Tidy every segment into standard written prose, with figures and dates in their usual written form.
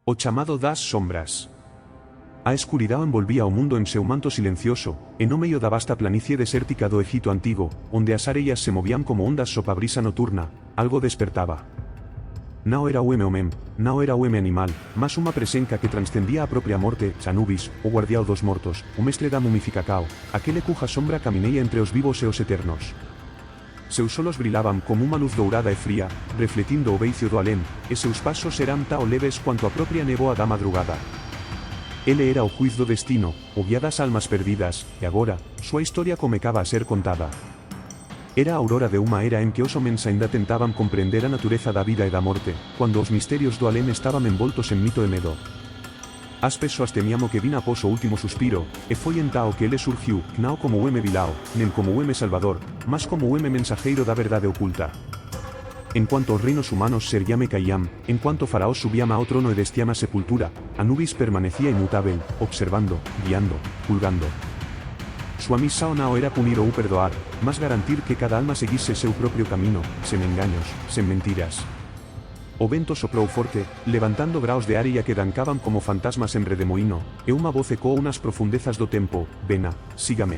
O chamado das sombras. A escuridão envolvía o mundo en seu manto silencioso, e no meio da vasta planicie desértica do Egito antigo, onde as areias se movían como ondas sopa a brisa noturna, algo despertaba. Non era o homem, non era o homem animal, mas unha presenca que transcendía a propia morte, Anubis, o guardián dos mortos, o mestre da mumificacao, aquele cuja sombra camineia entre os vivos e os eternos. Seus solos brilaban como unha luz dourada e fría, refletindo o beicio do alén, e seus pasos eran tao leves quanto a propia néboa da madrugada. Ele era o juiz do destino, o guía das almas perdidas, e agora, súa historia comecaba a ser contada. Era a aurora de unha era en que os homens aínda tentaban comprender a natureza da vida e da morte, cando os misterios do alén estaban envoltos en mito e medo. As persoas temíamo que vina após o último suspiro, e foi entao que ele surgiu, non como o home vilao, nen como o home salvador, mas como o home mensajeiro da verdade oculta. En cuanto os reinos humanos se erguían e caían, en cuanto Faraó subían ao trono e destían a sepultura, Anubis permanecía inmutável, observando, guiando, julgando. Súa misión non era punir ou perdoar, mas garantir que cada alma seguise seu propio camino, sen engaños, sen mentiras. O vento soprou forte, levantando graos de areia que dancaban como fantasmas en redemoíno, e unha voz ecoou nas profundezas do tempo: "Vena, sígame.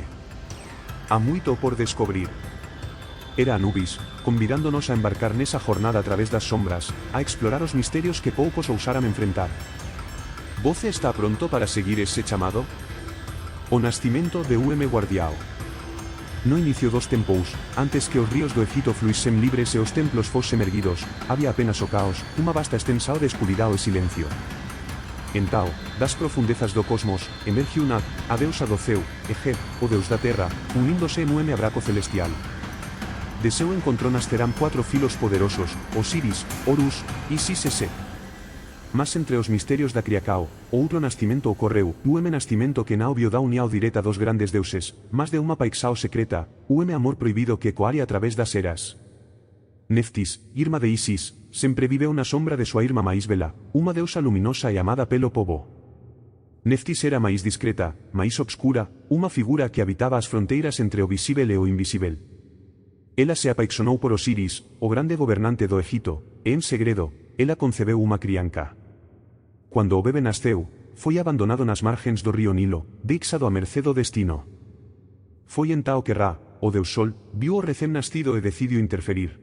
Há moito por descobrir." Era Anubis, convidándonos a embarcar nesa jornada a través das sombras, a explorar os misterios que poucos ousaran enfrentar. Você está pronto para seguir ese chamado? O nascimento de UM Guardiao. No inicio dos tempos, antes que os ríos do Egito fluísen libres e os templos fosen erguidos, había apenas o caos, unha vasta extensao de escuridao e silencio. Entao, das profundezas do cosmos, emergiu Nat, a deusa do ceu, e Geb, o deus da terra, uníndose en UM abraco celestial. De seu encontrón nascerán 4 filos poderosos, Osiris, Horus, Isis e Set. Mas entre os misterios da Criacao, o outro nascimento ocorreu, UM nascimento que non vio da uniao direta dos grandes deuses, mas de unha paixao secreta, UM amor prohibido que coare a través das eras. Neftis, irmá de Isis, sempre viveu na sombra de súa irmá máis vela, unha deusa luminosa e amada pelo pobo. Neftis era máis discreta, máis obscura, unha figura que habitaba as fronteiras entre o visível e o invisível. Ela se apaixonou por Osiris, o grande gobernante do Egito, e en segredo, ela concebeu unha crianca. Cuando o bebé nasceu, foi abandonado nas margens do río Nilo, deixado a mercé do destino. Foi entao que Ra, o deus Sol, viu o recén nascido e decidiu interferir.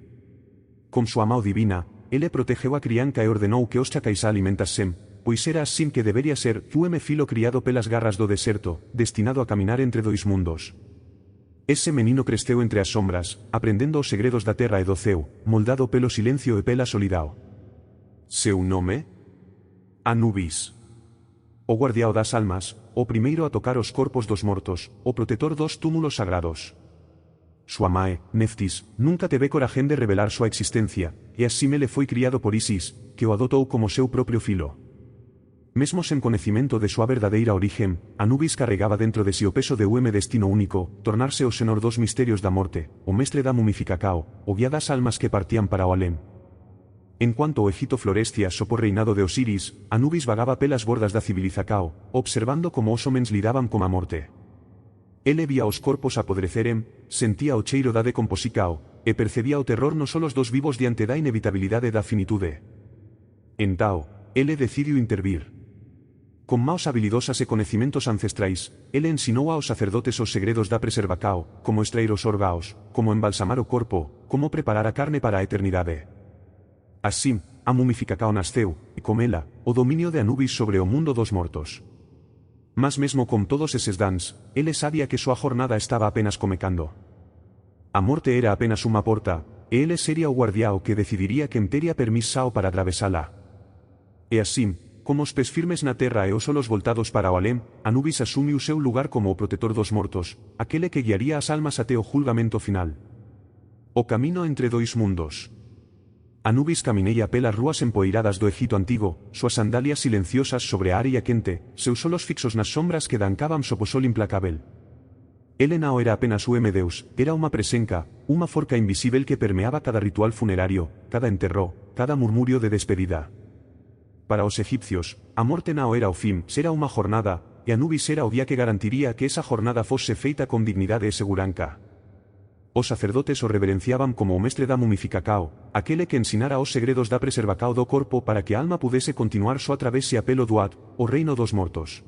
Con súa mão divina, ele protegeu a crianca e ordenou que os chacais a alimentasen, pois era así que debería ser UM filo criado pelas garras do deserto, destinado a caminar entre dois mundos. Ese menino cresceu entre as sombras, aprendendo os segredos da terra e do ceu, moldado pelo silencio e pela solidao. Seu nome? Anubis. O guardián das almas, o primeiro a tocar os corpos dos mortos, o protetor dos túmulos sagrados. Súa mae, Neftis, nunca teve corajén de revelar súa existencia, e así le foi criado por Isis, que o adotou como seu propio filo. Mesmo sen conhecimento de súa verdadeira origen, Anubis carregaba dentro de si o peso de UM destino único, tornarse o senor dos misterios da morte, o mestre da mumificacao, o guía das almas que partían para o alén. En cuanto o Egito florescia sopo reinado de Osiris, Anubis vagaba pelas bordas da civilizacao, observando como os homens lidaban con a morte. Ele vía os corpos apodreceren, sentía o cheiro da decomposicao, e percebía o terror non solos dos vivos diante da inevitabilidade da finitude. Entao, ele decidiu intervir. Con maos habilidosas e conhecimentos ancestrais, ele ensinou aos sacerdotes os segredos da preservacao, como extrair os órgaos, como embalsamar o corpo, como preparar a carne para a eternidade. Así, a mumificacao nasceu, e con ela, o dominio de Anubis sobre o mundo dos mortos. Mas mesmo con todos eses dans, ele sabía que súa jornada estaba apenas comecando. A morte era apenas unha porta, e ele sería o guardián que decidiría quen tería permisao para atravesala. E así, como os pés firmes na terra e os solos voltados para o alén, Anubis asumiu seu lugar como o protetor dos mortos, aquele que guiaría as almas até o julgamento final. O camino entre dois mundos. Anubis camineia pelas rúas empoeiradas do Egito antigo, súas sandalias silenciosas sobre a areia quente, seus solos fixos nas sombras que dancaban sopo sol implacável. Ele non era apenas UM Deus, era unha presenca, unha forca invisível que permeaba cada ritual funerario, cada enterro, cada murmurio de despedida. Para os egipcios, a morte non era o fin, era unha jornada, e Anubis era o día que garantiría que esa jornada fose feita con dignidade e seguranca. Os sacerdotes o reverenciaban como o mestre da mumificacao, aquele que ensinara os segredos da preservacao do corpo para que a alma pudese continuar súa travesía pelo duat, o reino dos mortos.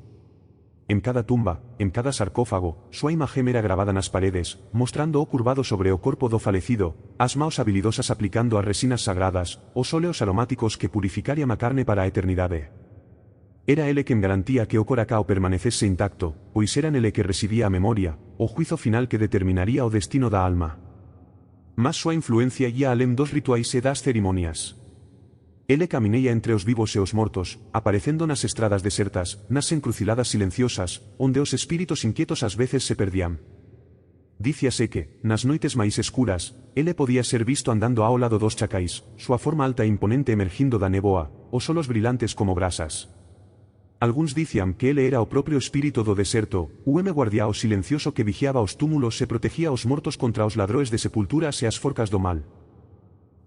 En cada tumba, en cada sarcófago, súa imagen era gravada nas paredes, mostrando o curvado sobre o corpo do falecido, as maos habilidosas aplicando as resinas sagradas, os óleos aromáticos que purificarían a carne para a eternidade. Era ele quen garantía que o coracao permanecese intacto, pois era nele que residía a memoria, o juizo final que determinaría o destino da alma. Mas súa influencia ia além dos rituais e das cerimonias. Ele camineia entre os vivos e os mortos, aparecendo nas estradas desertas, nas encruciladas silenciosas, onde os espíritos inquietos ás veces se perdían. Díciase que, nas noites máis escuras, ele podía ser visto andando ao lado dos chacais, súa forma alta e imponente emergindo da neboa, os solos brilhantes como brasas. Algúns dicían que ele era o propio espírito do deserto, o home guardiao silencioso que vigiaba os túmulos e protegía os mortos contra os ladroes de sepulturas e as forcas do mal.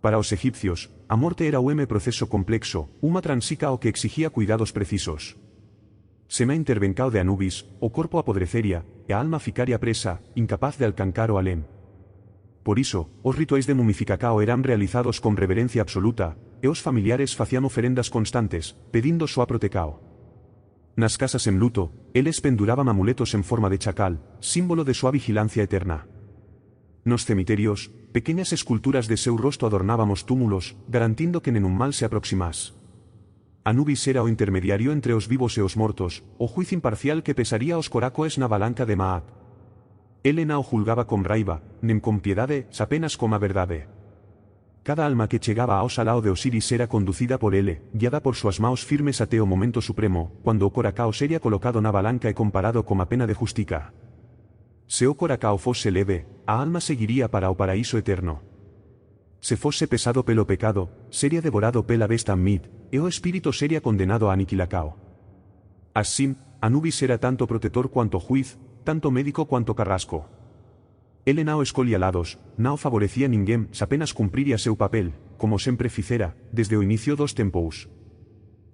Para os egipcios, a morte era o home proceso complexo, unha transica o que exigía cuidados precisos. Sema intervencao de Anubis, o corpo apodreceria, e a alma ficaria presa, incapaz de alcancar o alem. Por iso, os rituais de mumificacao eran realizados con reverencia absoluta, e os familiares facían oferendas constantes, pedindo súa protecao. Nas casas en luto, eles penduraban amuletos en forma de chacal, símbolo de súa vigilancia eterna. Nos cemiterios, pequeñas esculturas de seu rosto adornaban os túmulos, garantindo que nenun mal se aproximás. Anubis era o intermediario entre os vivos e os mortos, o juiz imparcial que pesaría os coracoes na balanca de Maat. Ele non julgaba con raiva, nen con piedade, apenas con a verdade. Cada alma que chegaba ao salao de Osiris era conducida por ele, guiada por súas maos firmes até o momento supremo, cuando o coracao sería colocado na balanca e comparado como a pena de justica. Se o coracao fose leve, a alma seguiría para o paraíso eterno. Se fose pesado pelo pecado, sería devorado pela besta Ammit, e o espírito sería condenado a aniquilacao. Así, Anubis era tanto protector cuanto juiz, tanto médico cuanto carrasco. Ele nao escolía lados, nao favorecía ninguén, apenas cumpriría seu papel, como sempre fixera, desde o inicio dos tempos.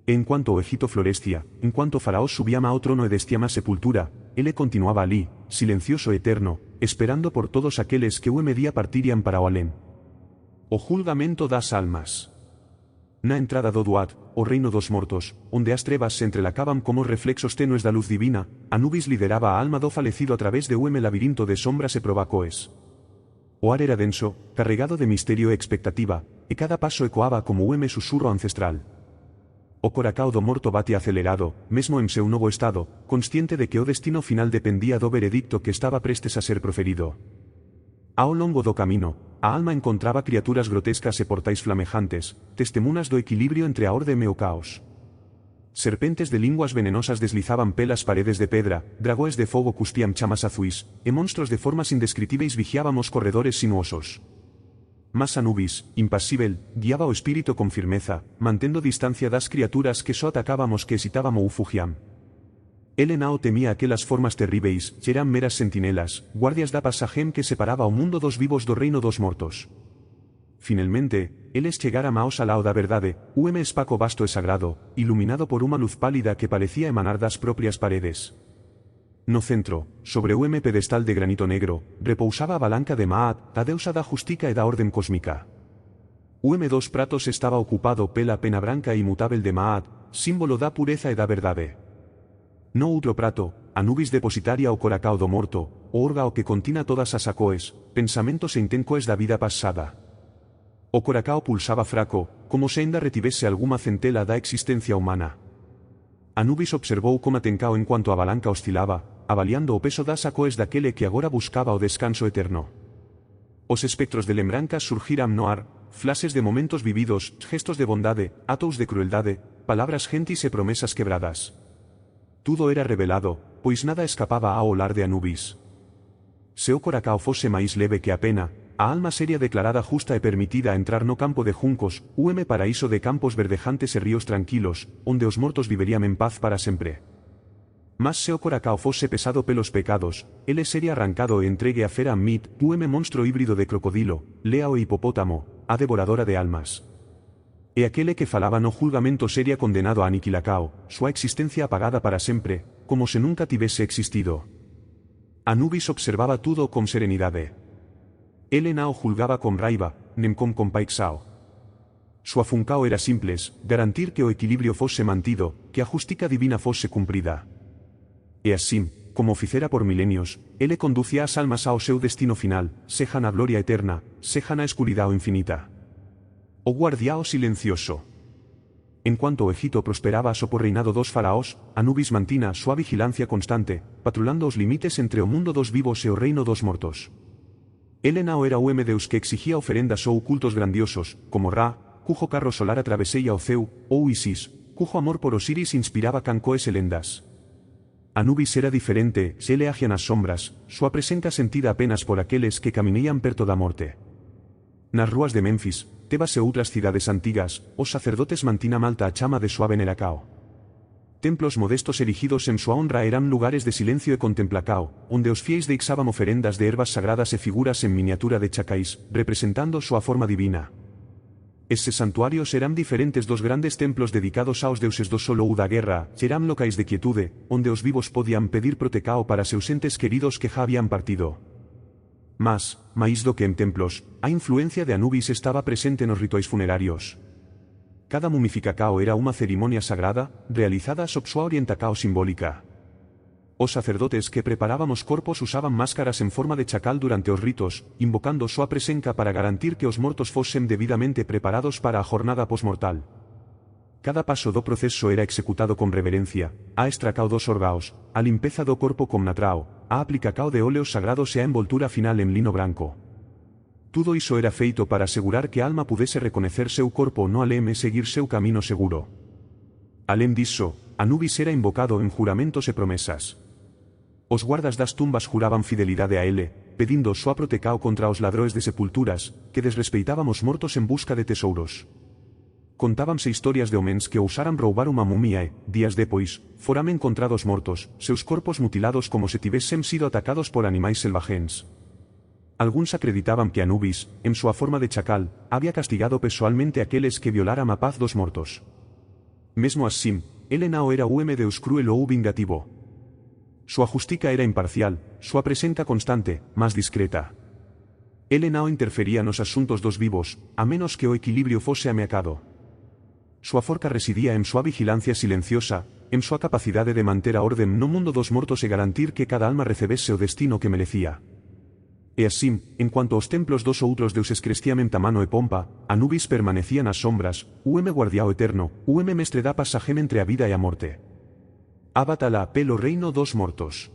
En cuanto o Egito florescía, en cuanto Faraós subíama ao trono e destíama a sepultura, ele continuaba alí, silencioso e eterno, esperando por todos aqueles que o día partirían para o alén. O julgamento das almas. Na entrada do Duat, o reino dos mortos, onde as trevas se entrelacaban como reflexos tenues da luz divina, Anubis lideraba a alma do falecido a través de un labirinto de sombras e probacoes. O ar era denso, carregado de misterio e expectativa, e cada paso ecoaba como un susurro ancestral. O coracao do morto bate acelerado, mesmo en seu novo estado, consciente de que o destino final dependía do veredicto que estaba prestes a ser proferido. Ao longo do camino, a alma encontraba criaturas grotescas e portais flamejantes, testemunas do equilibrio entre a orde e o caos. Serpentes de linguas venenosas deslizaban pelas paredes de pedra, dragóes de fogo cuspían chamas azuis, e monstros de formas indescritíveis vigiaban os corredores sinuosos. Mas Anubis, impasível, guiaba o espírito con firmeza, mantendo distancia das criaturas que só atacábamos que hesitábamos ou fugiam. Ele nao temía aquelas formas terríveis, eran meras sentinelas, guardias da pasajem que separaba o mundo dos vivos do reino dos mortos. Finalmente, eles chegaram ao salao da verdade, o espaco vasto e sagrado, iluminado por unha luz pálida que parecía emanar das propias paredes. No centro, sobre o pedestal de granito negro, repousaba a balanca de Maat, a deusa da justica e da orden cósmica. O dos pratos estaba ocupado pela pena branca e imutável de Maat, símbolo da pureza e da verdade. No outro prato, Anubis depositaria o coracao do morto, o órgao que contina todas as acoes, pensamentos e intencoes da vida pasada. O coracao pulsaba fraco, como se ainda retivese alguma centela da existencia humana. Anubis observou como atencao en cuanto a balanca oscilaba, avaliando o peso das acoes daquele que agora buscaba o descanso eterno. Os espectros de lembranzas surgiran no ar, flashes de momentos vividos, gestos de bondade, atos de crueldade, palabras gentis e promesas quebradas. Tudo era revelado, pois nada escapaba ao olar de Anubis. Se o coracao fose máis leve que a pena, a alma sería declarada justa e permitida a entrar no campo de juncos, paraíso de campos verdejantes e ríos tranquilos, onde os mortos viverían en paz para sempre. Mas se o coracao fose pesado pelos pecados, ele sería arrancado e entregue a fera Ammit, monstro híbrido de crocodilo, lea o hipopótamo, a devoradora de almas. E aquele que falaba no julgamento sería condenado a aniquilacao, súa existencia apagada para sempre, como se nunca tivese existido. Anubis observaba tudo con serenidade. Ele nao julgaba con raiva, nem com paixao. Su afuncao era simples, garantir que o equilibrio fosse mantido, que a justica divina fosse cumprida. E así, como ficera por milenios, ele conducía as almas ao seu destino final, sejan a gloria eterna, sejan a escuridao infinita. O guardiao silencioso. En cuanto o Egito prosperaba sopo reinado dos faraós, Anubis mantina súa vigilancia constante, patrulando os limites entre o mundo dos vivos e o reino dos mortos. Ele nao era o deus que exigía oferendas ou cultos grandiosos, como Ra, cujo carro solar atraveseia o ceu, ou Isis, cujo amor por Osiris inspiraba cancoes e lendas. Anubis era diferente, se ele agia nas sombras, súa presenca sentida apenas por aqueles que caminían perto da morte. Nas rúas de Memphis, Tebas e outras cidades antigas, os sacerdotes mantinan alta a chama de súa veneracao. Templos modestos erigidos en súa honra eran lugares de silencio e contemplacao, onde os fiéis deixaban oferendas de ervas sagradas e figuras en miniatura de chacais, representando súa forma divina. Esses santuarios eran diferentes dos grandes templos dedicados aos deuses do solo ou da guerra, eran locais de quietude, onde os vivos podían pedir protecao para seus entes queridos que já habían partido. Mas, máis do que en templos, a influencia de Anubis estaba presente nos rituais funerarios. Cada mumificacao era unha cerimonia sagrada, realizada sob súa orientacao simbólica. Os sacerdotes que preparaban os corpos usaban máscaras en forma de chacal durante os ritos, invocando súa presenca para garantir que os mortos fosen debidamente preparados para a jornada posmortal. Cada paso do proceso era executado con reverencia, a extracao dos órgaos, a limpeza do corpo con natrao, a aplicacao de óleos sagrados e a envoltura final en lino branco. Tudo iso era feito para asegurar que a alma pudese reconocer seu corpo no alem e seguir seu camino seguro. Além diso, Anubis era invocado en juramentos e promesas. Os guardas das tumbas juraban fidelidade a ele, pedindo súa protecao contra os ladroes de sepulturas, que desrespeitaban os mortos en busca de tesouros. Contábanse historias de homens que ousaran roubar unha mumia e, días depois, foran encontrados mortos, seus corpos mutilados como se tivesen sido atacados por animais selvagens. Algúns acreditaban que Anubis, en súa forma de chacal, había castigado pessoalmente aqueles que violaran a paz dos mortos. Mesmo así, ele nao era o deus cruel ou vingativo. Súa justica era imparcial, súa presenca constante, mas discreta. Ele nao interfería nos asuntos dos vivos, a menos que o equilibrio fose ameacado. Súa forca residía en súa vigilancia silenciosa, en súa capacidade de manter a orden no mundo dos mortos e garantir que cada alma recebese o destino que merecía. E así, en cuanto aos templos dos outros deuses crestían en tamano e pompa, Anubis permanecía nas sombras, o guardiao eterno, o mestre da pasaje entre a vida e a morte. Ábatala pelo reino dos mortos.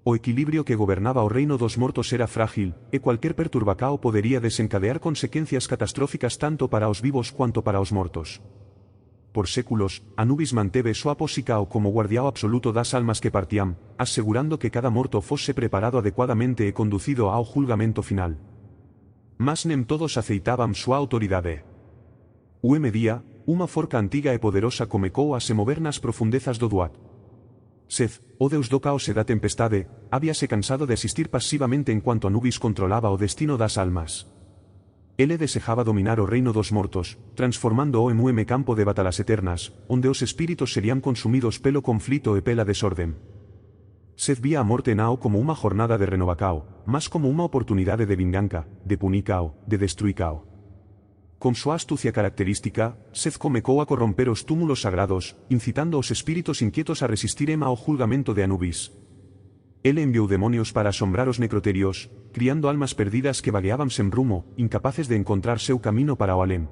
O equilibrio que gobernaba o reino dos mortos era frágil, e cualquier perturbacao podería desencadear consecuencias catastróficas tanto para os vivos cuanto para os mortos. Por séculos, Anubis manteve súa posicao como guardiao absoluto das almas que partían, asegurando que cada morto fose preparado adecuadamente e conducido ao julgamento final. Mas nem todos aceitaban súa autoridade. O día, unha forca antiga e poderosa comecou a se mover nas profundezas do Duat. Seth, o deus do caos e da tempestade, habíase cansado de asistir pasivamente en cuanto Anubis controlaba o destino das almas. Ele desejaba dominar o reino dos mortos, transformando-o en campo de batalas eternas, onde os espíritos serían consumidos pelo conflito e pela desorden. Seth vía a morte nao como unha jornada de renovacao, mas como unha oportunidade de vinganca, de punicao, de destruicao. Con súa astucia característica, Seth comecou a corromper os túmulos sagrados, incitando os espíritos inquietos a resistir ao julgamento de Anubis. Ele enviou demonios para asombrar os necroterios, criando almas perdidas que vagueaban sen rumo, incapaces de encontrar seu camino para o alem.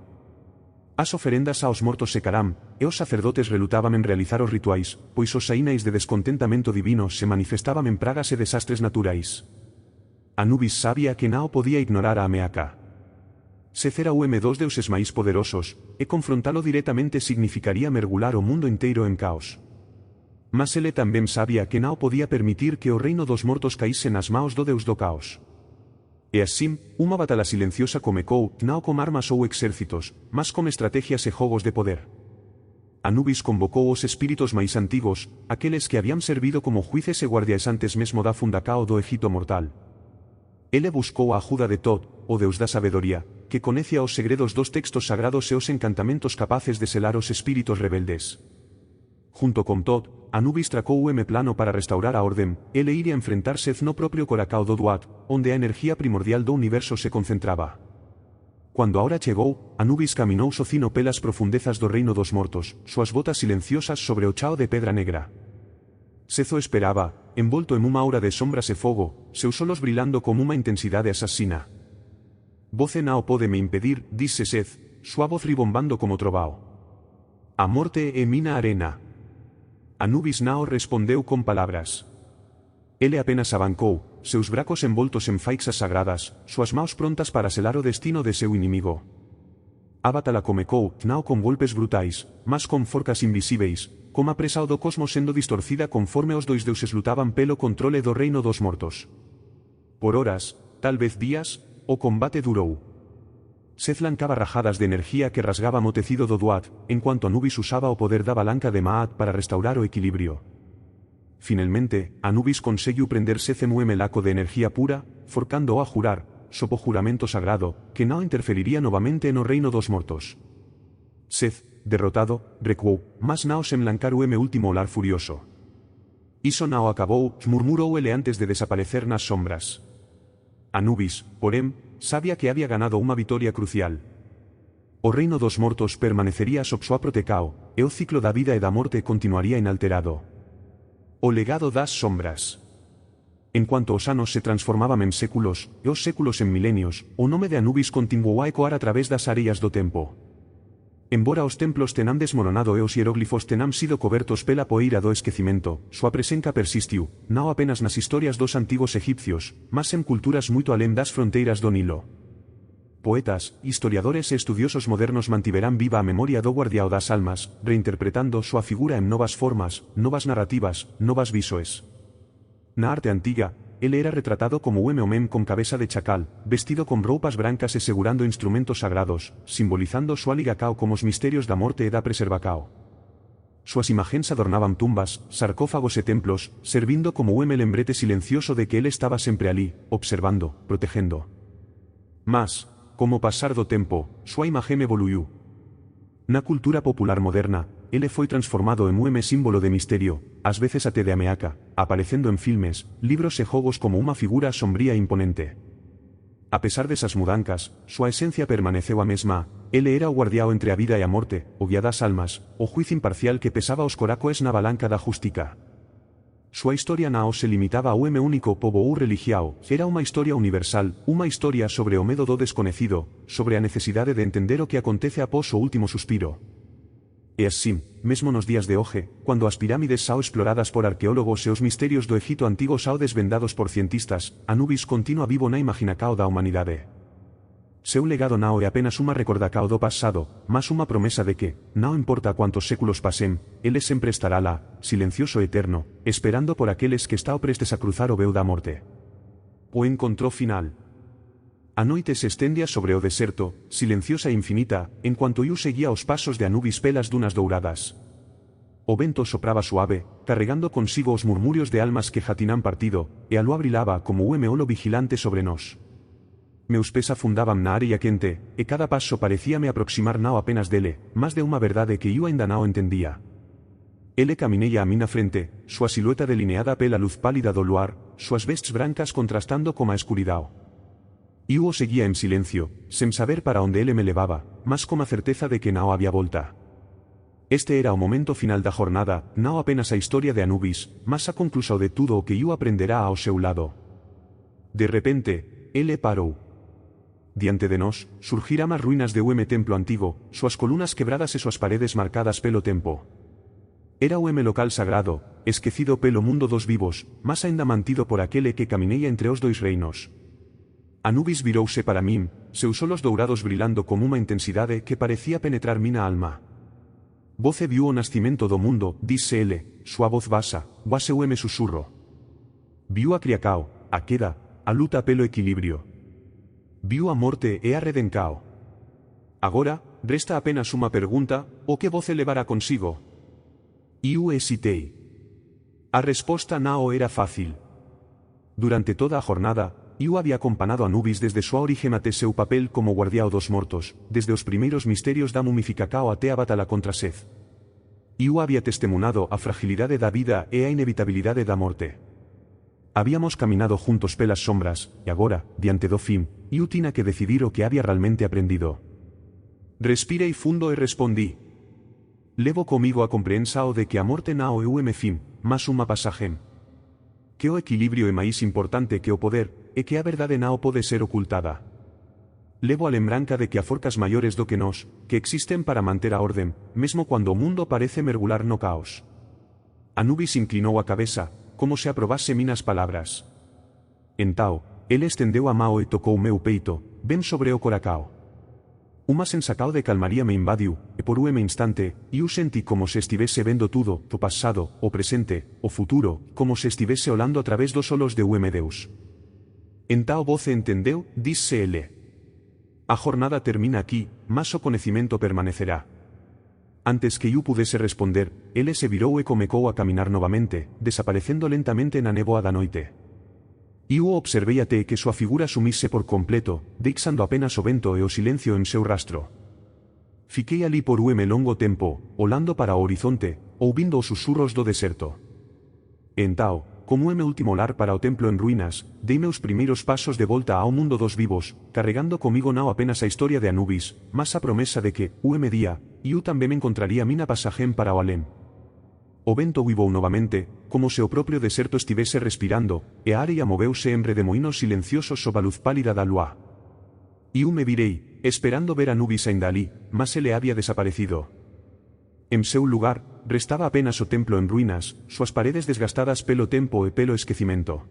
As oferendas aos mortos secarán, e os sacerdotes relutaban en realizar os rituais, pois os saínais de descontentamento divino se manifestaban en pragas e desastres naturais. Anubis sabía que nao podía ignorar a ameaca. Seth era o dos deuses máis poderosos, e confrontalo directamente significaría mergular o mundo inteiro en caos. Mas ele tamén sabía que nao podía permitir que o reino dos mortos caíse nas maos do deus do caos. E así, unha batala silenciosa comecou, nao con armas ou exércitos, mas con estrategias e jogos de poder. Anubis convocou os espíritos máis antigos, aqueles que habían servido como juíces e guardias antes mesmo da fundacao do Egito mortal. Ele buscou a ajuda de Tot, o deus da sabedoría, que coñecía os segredos dos textos sagrados e os encantamentos capaces de selar os espíritos rebeldes. Junto con Tot, Anubis tracou plano para restaurar a orden, ele iria enfrentar-se no propio Coracao do Duat, onde a energía primordial do universo se concentraba. Cuando ahora chegou, Anubis caminou socino pelas profundezas do reino dos mortos, suas botas silenciosas sobre o chao de pedra negra. Sezo esperaba, envolto en unha aura de sombras e fogo, seus solos brilando con unha intensidade asasina. Voce nao pode me impedir, disse Seth, súa voz ribombando como trovao. A morte é mina arena. Anubis nao respondeu con palabras. Ele apenas abancou, seus bracos envoltos en faixas sagradas, suas maus prontas para selar o destino de seu inimigo. Avatar comecou, nao con golpes brutais, mas con forcas invisíveis, como a presa do cosmos sendo distorcida conforme os dois deuses lutaban pelo controle do reino dos mortos. Por horas, tal vez días, o combate durou. Seth lancaba rajadas de energía que rasgaban o tecido do Duat, en cuanto Anubis usaba o poder da balanca de Maat para restaurar o equilibrio. Finalmente, Anubis conseguiu prender Seth en laco de energía pura, forcando a jurar, sopo juramento sagrado, que non interferiría novamente no reino dos mortos. Seth, derrotado, recuou, mas nao sem lancar último olar furioso. Iso nao acabou, murmurou ele antes de desaparecer nas sombras. Anubis, porén, sabía que había ganado unha vitoria crucial. O reino dos mortos permanecería sob súa protecao, e o ciclo da vida e da morte continuaría inalterado. O legado das sombras. En cuanto os anos se transformaban en séculos, e os séculos en milenios, o nome de Anubis continuou a ecoar a través das areias do tempo. Embora os templos tenán desmoronado e os hieróglifos tenán sido cobertos pela poeira do esquecimento, súa presenza persistiu, non apenas nas historias dos antigos egipcios, mas en culturas moito alén das fronteiras do Nilo. Poetas, historiadores e estudiosos modernos mantiverán viva a memoria do guardiao das almas, reinterpretando súa figura en novas formas, novas narrativas, novas visoes. Na arte antiga, ele era retratado como un homem con cabeza de chacal, vestido con roupas brancas e segurando instrumentos sagrados, simbolizando súa ligacao como os misterios da morte e da preservacao. Súas imagens adornaban tumbas, sarcófagos e templos, servindo como un lembrete silencioso de que ele estaba sempre ali, observando, protegendo. Mas, como pasar do tempo, súa imagen evoluiu. Na cultura popular moderna, ele foi transformado en un símbolo de misterio, ás veces até de ameaca, aparecendo en filmes, libros e jogos como unha figura sombría e imponente. A pesar desas mudancas, súa esencia permaneceu a mesma, ele era o guardiao entre a vida e a morte, o guía das almas, o juiz imparcial que pesaba os coracoes na balanca da justica. Súa historia nao se limitaba a un único pobo ou religiao, era unha historia universal, unha historia sobre o medo do desconocido, sobre a necesidade de entender o que acontece após o último suspiro. E así, mesmo nos días de hoxe, cando as pirámides sao exploradas por arqueólogos e os misterios do Egito antigo sao desvendados por cientistas, Anubis continúa vivo na imaginacao da humanidade. Seu legado nao é apenas unha recordacao do pasado, mas unha promesa de que, non importa cuantos séculos pasen, ele sempre estará lá, silencioso e eterno, esperando por aqueles que está prestes a cruzar o veo da morte. O encontró final. A noite se estendía sobre o deserto, silenciosa e infinita, en cuanto Iu seguía os pasos de Anubis pelas dunas douradas. O vento sopraba suave, carregando consigo os murmurios de almas que jatinán partido, e a lúa brilaba como un olo vigilante sobre nós. Meus pés afundaban na areia quente, e cada paso parecíame aproximar nao apenas dele, mas de unha verdade que Iu ainda nao entendía. Ele camineia a mina frente, súa silueta delineada pela luz pálida do luar, súas vestes brancas contrastando como a escuridao. Iu o seguía en silencio, sen saber para onde ele me levaba, mas con a certeza de que nao había volta. Este era o momento final da jornada, non apenas a historia de Anubis, mas a conclusao de tudo o que Iu aprenderá ao seu lado. De repente, ele parou. Diante de nós, surgiran as ruínas de un templo antigo, súas colunas quebradas e súas paredes marcadas pelo tempo. Era un local sagrado, esquecido pelo mundo dos vivos, mas aínda mantido por aquele que camineia entre os dois reinos. Anubis virouse para min, seus ollos dourados brilando con unha intensidade que parecía penetrar mina alma. Voce viu o nascimento do mundo, disse ele, súa voz basa, guase susurro. Viu a criacao, a queda, a luta pelo equilibrio. Viu a morte e a redencao. Agora, resta apenas unha pergunta, o que voce levará consigo? Iu hesitei. A resposta nao era fácil. Durante toda a jornada, Iu había acompanado a Anubis desde súa origen até seu papel como guardiao dos mortos, desde os primeiros misterios da mumificacao até a batala contra Seth. Iu había testemunado a fragilidade da vida e a inevitabilidade da morte. Habíamos caminado juntos pelas sombras, e agora, diante do fin, Iu tina que decidir o que había realmente aprendido. Respirei fundo e respondí. Levo comigo a compreensao de que a morte nao é un fin, mas unha pasaje. Que o equilibrio é máis importante que o poder, e que a verdade nao pode ser ocultada. Levo a lembranca de que há forcas maiores do que nós, que existen para manter a orden, mesmo cuando o mundo parece mergular no caos. Anubis inclinou a cabeza, como se aprobase minas palabras. Entao, ele estendeu a mao e tocou meu peito, ben sobre o coracao. Uma sensacao de calmaría me invadiu, e por un instante, eu sentí como se estivese vendo tudo, o pasado, o presente, o futuro, como se estivese olando a través dos olos de Deus. Entao voce entendeu, disse ele. A jornada termina aquí, mas o conhecimento permanecerá. Antes que eu pudese responder, ele se virou e comecou a caminar novamente, desaparecendo lentamente na néboa da noite. Eu observei até que súa figura sumisse por completo, deixando apenas o vento e o silencio en seu rastro. Fiquei ali por un longo tempo, olando para o horizonte, ouvindo os susurros do deserto. Entao, como meu último lar para o templo en ruínas, dei meus primeiros pasos de volta ao mundo dos vivos, carregando comigo non apenas a historia de Anubis, mas a promesa de que, día, eu tamén encontraría mina pasajen para o alén. O vento uivou novamente, como se o propio deserto estivese respirando, e a área moveuse en redemoínos silenciosos sob a luz pálida da lúa. Eu me virei, esperando ver a Anubis aínda ali, mas ele había desaparecido. En seu lugar, restaba apenas o templo en ruínas, súas paredes desgastadas pelo tempo e pelo esquecimento.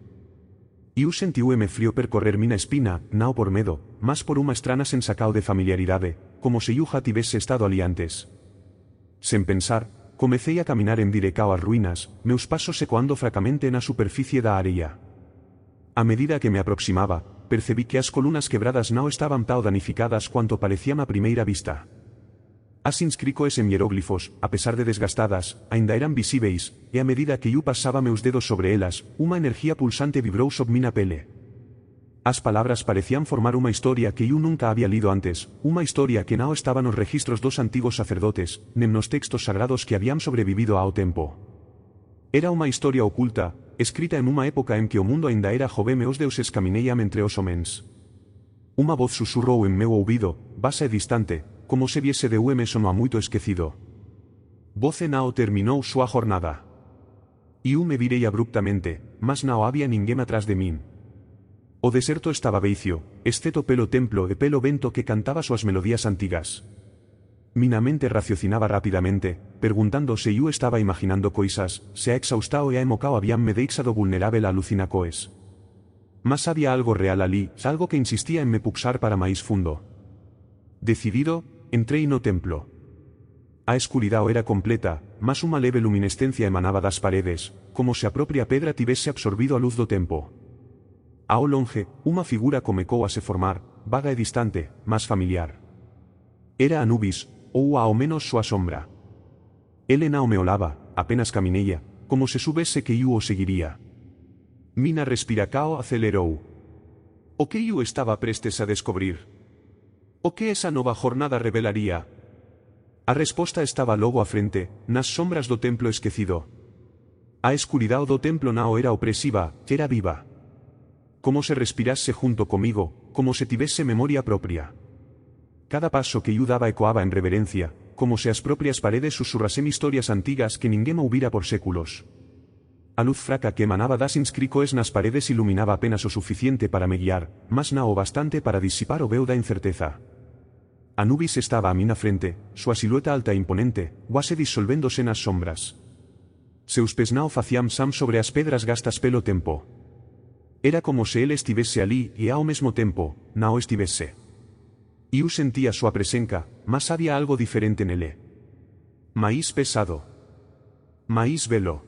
Eu sentiueme frío percorrer mina espina, nao por medo, mas por unha estrana sensacao de familiaridade, como se eu ja tivese estado ali antes. Sen pensar, comecei a caminar en direcao ás ruínas, meus pasos ecoando fracamente na superficie da areia. A medida que me aproximaba, percebí que as colunas quebradas non estaban tao danificadas cuanto parecían a primeira vista. As inscricoes en hieróglifos, a pesar de desgastadas, aínda eran visíveis, e a medida que eu pasaba meus dedos sobre elas, unha enerxía pulsante vibrou sob mina pele. As palabras parecían formar unha historia que eu nunca había lido antes, unha historia que non estaba nos registros dos antigos sacerdotes, nen nos textos sagrados que habían sobrevivido ao tempo. Era unha historia oculta, escrita en unha época en que o mundo aínda era jovem e os deuses camineían entre os homens. Unha voz susurrou en meu ouvido, basa e distante, como se viese de un sono a moito esquecido. Voce nao terminou súa jornada. Eu me virei abruptamente, mas nao había ninguén atrás de min. O deserto estaba veicio, exceto pelo templo e pelo vento que cantaba súas melodías antigas. Mina mente raciocinaba rapidamente, perguntando se eu estaba imaginando coisas, se a exaustao e a emocao habían me deixado vulnerável a alucinacoes. Mas había algo real ali, algo que insistía en me puxar para máis fundo. Decidido, entrei no templo. A escuridao era completa, mas unha leve luminescencia emanaba das paredes, como se a propia pedra tivese absorbido a luz do tempo. Ao longe, unha figura comecou a se formar, vaga e distante, mas familiar. Era Anubis, ou ao menos súa sombra. Ele non me olaba, apenas camineía, como se subese que eu o seguiría. Mina respiracao acelerou. O que eu estaba prestes a descobrir? O que esa nova jornada revelaría? A resposta estaba logo á frente, nas sombras do templo esquecido. A escuridao do templo nao era opresiva, era viva. Como se respirase junto comigo, como se tivese memoria propia. Cada paso que eu daba ecoaba en reverencia, como se as propias paredes susurrasen historias antigas que ninguén ouvira por séculos. A luz fraca que emanaba das inscricoes nas paredes iluminaba apenas o suficiente para me guiar, mas non o bastante para disipar o veo da incerteza. Anubis estaba a mina frente, súa silueta alta e imponente, quase disolvéndose nas sombras. Seus pés nao facían sam sobre as pedras gastas pelo tempo. Era como se ele estivese ali e ao mesmo tempo, nao estivese. Eu sentía súa presenca, mas había algo diferente nele. Máis pesado. Máis velo.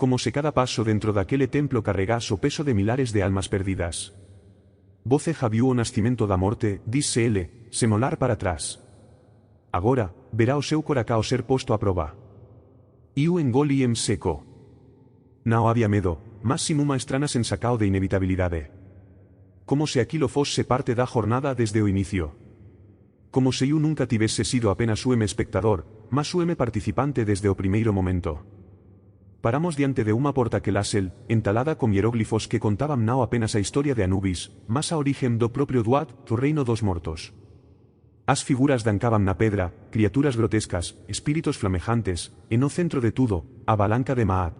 Como se cada paso dentro daquele templo carregase o peso de milares de almas perdidas. Voce javiu o nascimento da morte, disse ele, sen olar para atrás. Agora, verá o seu coracao ser posto a proba. Eu engoli en seco. Non había medo, mas sin unha estrana sensacao de inevitabilidade. Como se aquilo fosse parte da jornada desde o inicio. Como se eu nunca tivese sido apenas un espectador, mas sueme participante desde o primeiro momento. Paramos diante de unha porta quelásel, entalada con hieróglifos que contaban nao apenas a historia de Anubis, mas a origen do propio Duat, do reino dos mortos. As figuras dancaban na pedra, criaturas grotescas, espíritos flamejantes, e no centro de tudo, a balanca de Maat.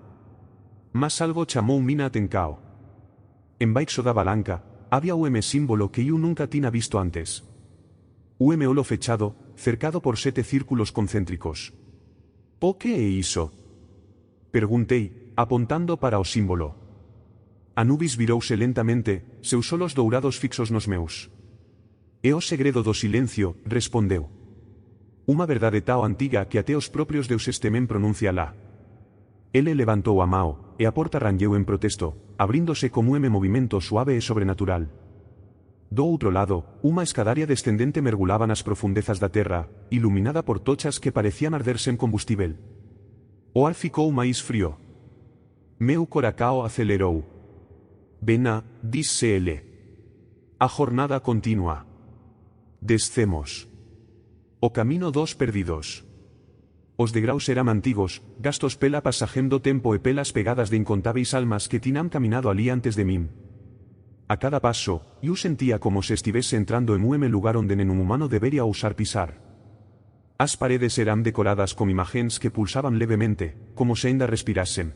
Mas algo chamou mina atencao. Embaixo da balanca, había símbolo que eu nunca tina visto antes. Olo fechado, cercado por 7 círculos concéntricos. ¿Po que é iso? Perguntei, apontando para o símbolo. Anubis virouse lentamente, seus ollos dourados fixos nos meus. É o segredo do silencio, respondeu. Unha verdade tao antiga que até os propios deuses temen pronunciala. Ele levantou a mao, e a porta ranlleu en protesto, abríndose con movimento suave e sobrenatural. Do outro lado, unha escadaria descendente mergulaba nas profundezas da terra, iluminada por tochas que parecían arder sen combustível. O ar ficou máis frío. Meu coracao acelerou. Vena, disse ele. A jornada continua. Descemos. O camino dos perdidos. Os degraus eran antigos, gastos pela pasagendo tempo e pelas pegadas de incontáveis almas que tinan caminado alí antes de min. A cada paso, eu sentía como se estivese entrando en lugar onde nenun humano debería ousar pisar. As paredes eran decoradas con imagens que pulsaban levemente, como se ainda respirasen.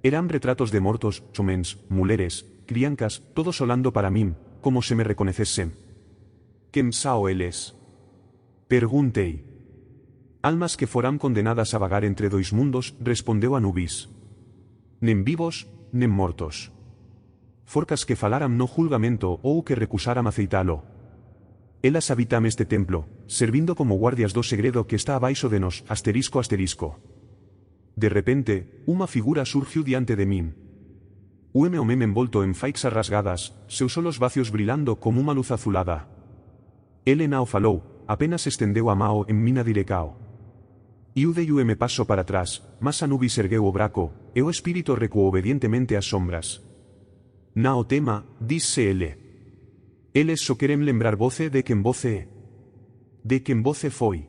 Eran retratos de mortos, homens, muleres, criancas, todos olando para min, como se me reconecesen. Quen sao eles? Perguntei. Almas que foran condenadas a vagar entre dois mundos, respondeu Anubis. Nen vivos, nen mortos. Forcas que falaran no julgamento ou que recusaran aceitalo. Elas habitan este templo, servindo como guardias do segredo que está abaixo de nos, asterisco. De repente, unha figura surgiu diante de min. O meme envolto en faixas rasgadas, seus ollos vacios brilando como unha luz azulada. Ele nao falou, apenas estendeu a mao en mina direcao. Iu dei paso para atrás, mas Anubis ergueu o braco, e o espírito recuou obedientemente ás sombras. Nao tema, disse ele. Eles só queren lembrar voce de quen voce é. De quen voce foi.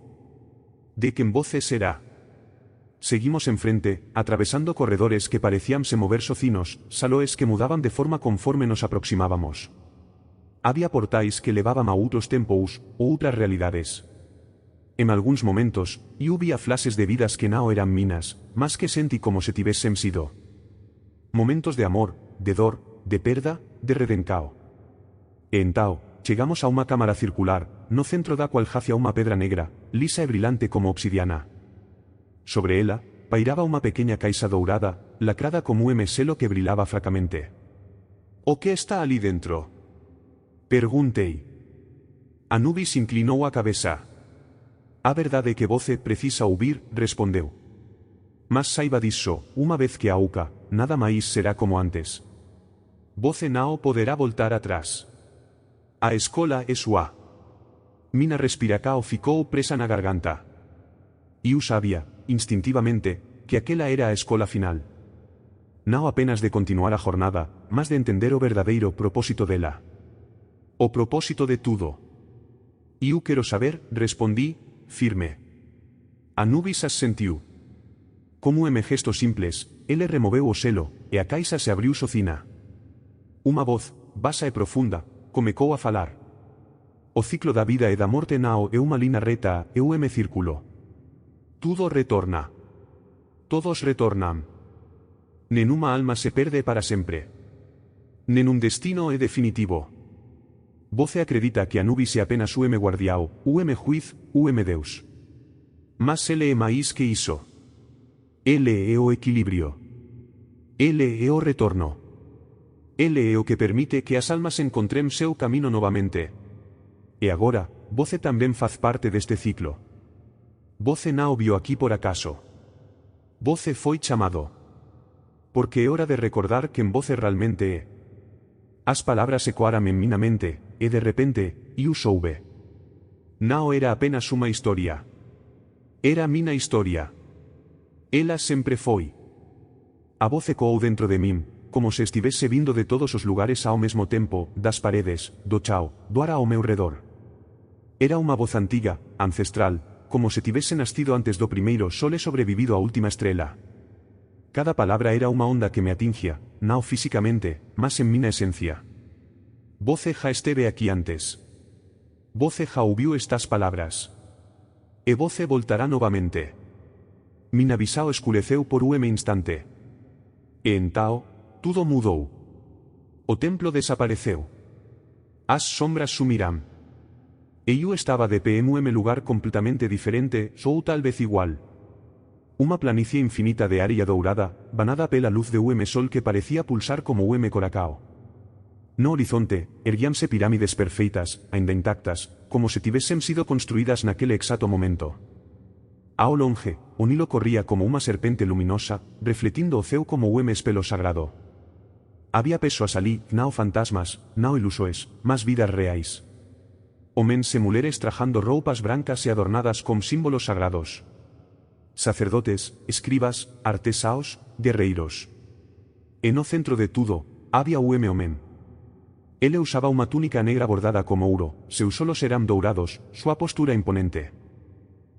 De quen voce será. Seguimos en frente, atravesando corredores que parecíanse mover socinos, saloes que mudaban de forma conforme nos aproximábamos. Había portais que levaban a outros tempos, ou outras realidades. En algúns momentos, eu vía flases de vidas que nao eran minas, mas que sentí como se tivesen sido. Momentos de amor, de dor, de perda, de redencao. E entao, chegamos a unha cámara circular, no centro da cual jacía unha pedra negra, lisa e brilante como obsidiana. Sobre ela, pairaba unha pequeña caixa dourada, lacrada como selo que brilaba fracamente. O que está ali dentro? Perguntei. Anubis inclinou a cabeza. A verdade que voce precisa ouvir, respondeu. Mas saiba diso, unha vez que auca, nada máis será como antes. Voce nao poderá voltar atrás. A escola é súa. Mina respiracao ficou presa na garganta. Eu sabía, instintivamente, que aquela era a escola final. Nao apenas de continuar a jornada, mas de entender o verdadeiro propósito dela. O propósito de tudo. Eu quero saber, respondí, firme. Anubis asentiu. Como gestos simples, ele removeu o selo, e a caixa se abriu socina. Unha voz, basa e profunda, comecou a falar. O ciclo da vida e da morte nao é unha lina reta e un círculo. Tudo retorna. Todos retornan. Nenuma alma se perde para sempre. Nenun destino é definitivo. Voce acredita que Anubis é apenas guardiao, juiz, Deus. Mas ele é máis que iso. Ele é o equilibrio. Ele é o retorno. Ele é o que permite que as almas encontrem seu camino novamente. E agora, voce tamén faz parte deste ciclo. Voce nao vio aquí por acaso. Voce foi chamado. Porque é hora de recordar quen voce realmente é. As palabras ecoaram en mina mente, e de repente, eu soube. Nao era apenas unha historia. Era mina historia. Ela sempre foi. A voz ecoou dentro de min, como se estivese vindo de todos os lugares ao mesmo tempo, das paredes, do chao, do ar ao meu redor. Era unha voz antiga, ancestral, como se tivese nascido antes do primeiro sol e sobrevivido á última estrela. Cada palabra era unha onda que me atingia, non físicamente, mas en mina esencia. Voce ja esteve aquí antes. Voce ja ouviu estas palabras. E voce voltará novamente. Mina visao escureceu por instante. E entao, tudo mudou. O templo desapareceu. As sombras sumirán. E eu estaba de pé en lugar completamente diferente, ou tal vez igual. Uma planicie infinita de areia dourada, banada pela luz de sol que parecía pulsar como coracao. No horizonte, erguíanse pirámides perfeitas, ainda intactas, como se tivesen sido construídas naquele exato momento. Ao longe, o Nilo corría como unha serpente luminosa, refletindo o ceu como espelo sagrado. Había pesoas alí, nao fantasmas, nao ilusoes, mas vidas reais. Homens e muleres trajando roupas brancas e adornadas con símbolos sagrados. Sacerdotes, escribas, artesaos, guerreiros. E no centro de tudo, había homem. Ele usaba unha túnica negra bordada como ouro, seus solos eran dourados, súa postura imponente.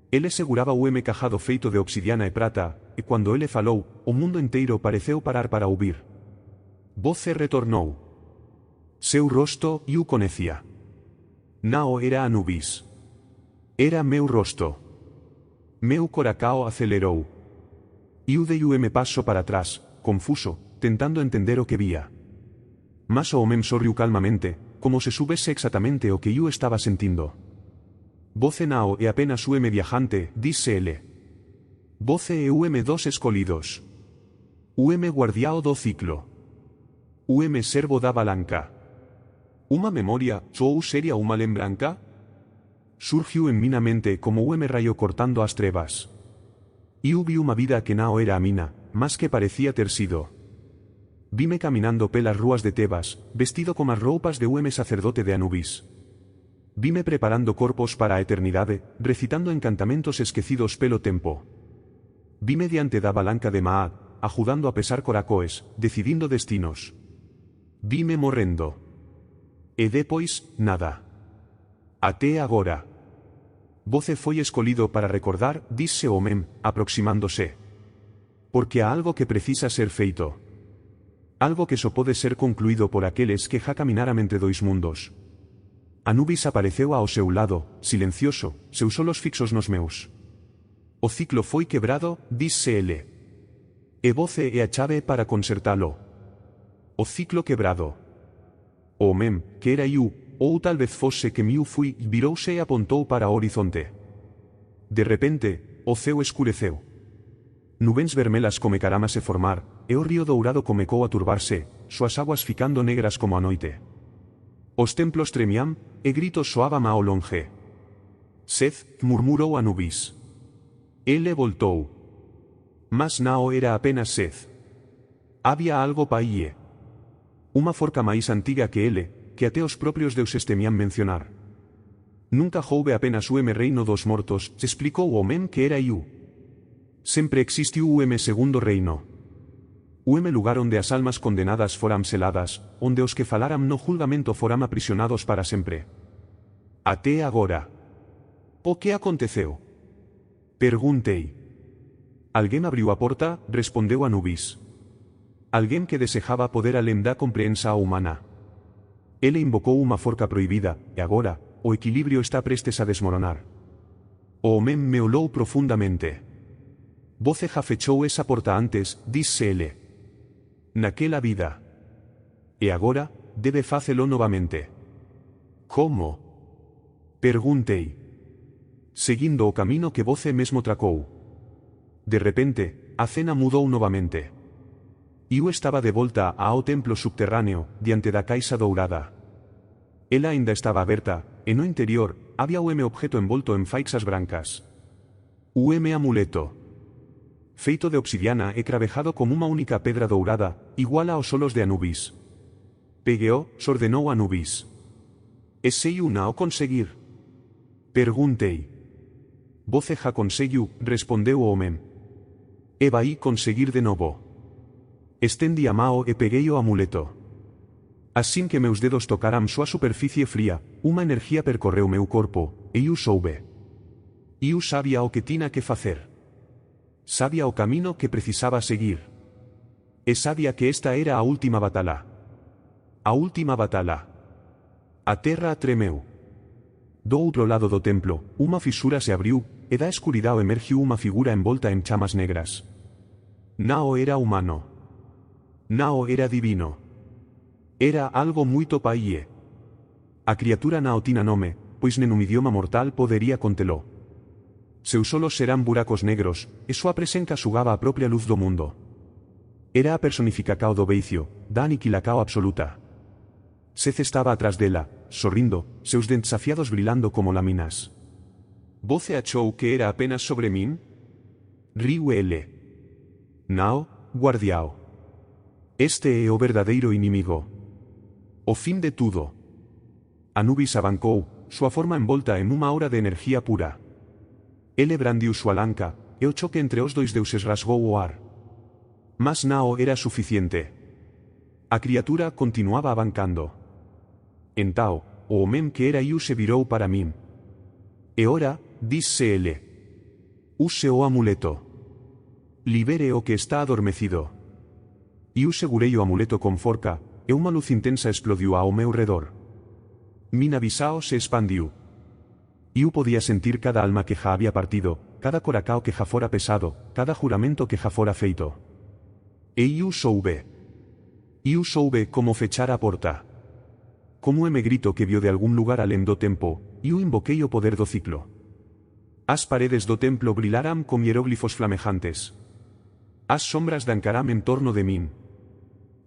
Ele seguraba cajado feito de obsidiana e prata, e cuando ele falou, o mundo inteiro pareceu parar para ouvir. Voce retornou. Seu rosto eu conecía. Nao era Anubis. Era meu rosto. Meu coracao acelerou. Eu dei paso para atrás, confuso, tentando entender o que vía. Mas o homem sorriu calmamente, como se subese exactamente o que eu estaba sentindo. Voce nao e apenas viajante, disse ele. Voce e dos escolidos. Guardiao do ciclo. Servo da balanca. Uma memoria, ou seria uma lembranca? Surgiu en mina mente como rayo cortando as trevas. Eu vi uma vida que nao era a mina, mas que parecía ter sido. Vime caminando pelas rúas de Tebas, vestido con as roupas de sacerdote de Anubis. Vime preparando corpos para a eternidade, recitando encantamentos esquecidos pelo tempo. Vime diante da balanca de Maat, ajudando a pesar coracoes, decidindo destinos. Vime morrendo. E depois, nada. Até agora. Voce foi escolhido para recordar, disse o homem, aproximándose. Porque há algo que precisa ser feito. Algo que só pode ser concluído por aqueles que já caminaram entre dois mundos. Anubis apareceu ao seu lado, silencioso, seus olhos fixos nos meus. O ciclo foi quebrado, disse ele. E voce é a chave para consertalo. O ciclo quebrado. O homem, que era eu, ou tal vez fosse que eu fui, virouse e apontou para o horizonte. De repente, o ceu escureceu. Nubens vermelhas comecaram a se formar, e o río dourado comecou a turbarse, suas aguas ficando negras como a noite. Os templos tremían, e gritos soaban ao longe. Seth, murmurou Anubis. Ele voltou. Mas nao era apenas Seth. Había algo paie. Uma forca máis antiga que ele, que até os propios deuses temían mencionar. Nunca houve apenas reino dos mortos, explicou o homem que era eu. Sempre existiu segundo reino. Lugar onde as almas condenadas foram seladas, onde os que falaram no julgamento foram aprisionados para sempre. Até agora. O que aconteceu? Perguntei. Alguén abriu a porta, respondeu Anubis. Alguén que desejaba poder além da comprehensa humana. Ele invocou uma forca proibida, e agora, o equilibrio está prestes a desmoronar. O homem me olhou profundamente. Voce ja fechou esa porta antes, disse ele. Naquela vida. E agora, debe facelo novamente. Como? Perguntei. Seguindo o camino que Voce mesmo tracou. De repente, a cena mudou novamente. Eu estaba de volta ao templo subterráneo, diante da caixa dourada. Ela ainda estaba aberta, e no interior, había objeto envolto en faixas brancas. Amuleto. Feito de obsidiana e cravejado como unha única pedra dourada, igual aos solos de Anubis. Pegueó, ordenou Anubis. E sei unha o conseguir? Perguntei. Voce ja conseguiu, respondeu o homem. E vai conseguir de novo. Estendi a mao e peguei o amuleto. Así que meus dedos tocaram súa superficie fría, unha enerxía percorreu meu corpo, e eu soube. Iu sabía o que tina que facer. Sabía o camino que precisaba seguir. E sabía que esta era a última batala. A última batala. A terra tremeu. Do outro lado do templo, unha fisura se abriu, e da escuridao emergiu unha figura envolta en chamas negras. Nao era humano. Nao era divino. Era algo muito paie. A criatura nao tina nome, pois nenun idioma mortal podería contelo. Seus solos serán buracos negros, e súa presenca sugaba a propia luz do mundo. Era a personificacao do beicio, da aniquilacao absoluta. Seth estaba atrás dela, sorrindo, seus dentes afiados brilando como láminas. Voce achou que era apenas sobre min? Riu ele. Nao, guardiao. Este é o verdadeiro inimigo. O fin de tudo. Anubis abancou, súa forma envolta en unha aura de enerxía pura. Ele brandiu súa lanca, e o choque entre os dois deuses rasgou o ar. Mas Nao era suficiente. A criatura continuaba abancando. Entao, o homem que era Iu se virou para min. E ora, disse ele. Use o amuleto. Libere o que está adormecido. Iu segurei o amuleto con forca, e unha luz intensa explodiu ao meu redor. Min avisao se expandiu. Iu podía sentir cada alma que ja había partido, cada coracao que ja fora pesado, cada juramento que ja fora feito. E Iu soube. Iu soube como fechar a porta. Como me grito que vio de algún lugar alén do tempo, Iu invoquei o poder do ciclo. As paredes do templo brilaram con hieróglifos flamejantes. As sombras dancaram en torno de min.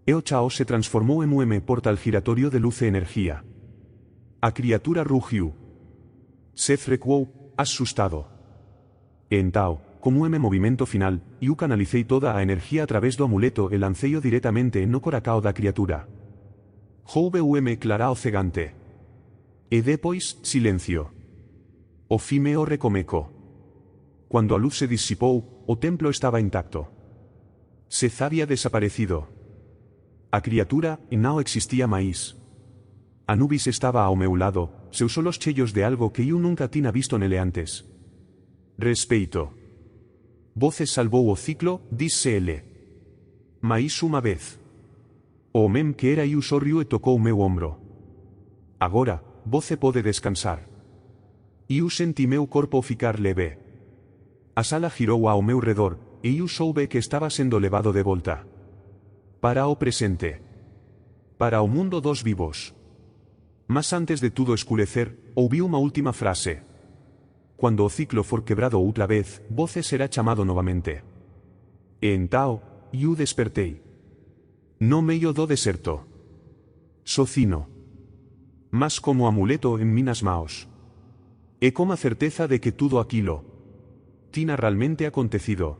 E o chao se transformou en un portal giratorio de luz e energía. A criatura rugiu. Seth recuou, asustado. E entao, como movimento final, Iu canalicei toda a enerxía a través do amuleto e lanceio directamente no coracao da criatura. Houve clarao cegante. E depois, silencio. O fime o recomeco. Cuando a luz se disipou, o templo estaba intacto. Seth había desaparecido. A criatura, non existía máis. Anubis estaba ao meu lado, seus solos chellos de algo que Iu nunca tina visto nele antes. Respeito. Voces salvou o ciclo, disse ele. Mais unha vez. O homem que era Iu sorriu e tocou meu ombro. Agora, Voce pode descansar. Iu senti meu corpo ficar leve. A sala girou ao meu redor, e Iu soube que estaba sendo levado de volta. Para o presente. Para o mundo dos vivos. Mas antes de tudo escurecer, ouvi unha última frase. Cuando o ciclo for quebrado outra vez, Voce será chamado novamente. E entao, Iu despertei. No medio do deserto. Socino. Mas como amuleto en minas maos. E como a certeza de que tudo aquilo tina realmente acontecido.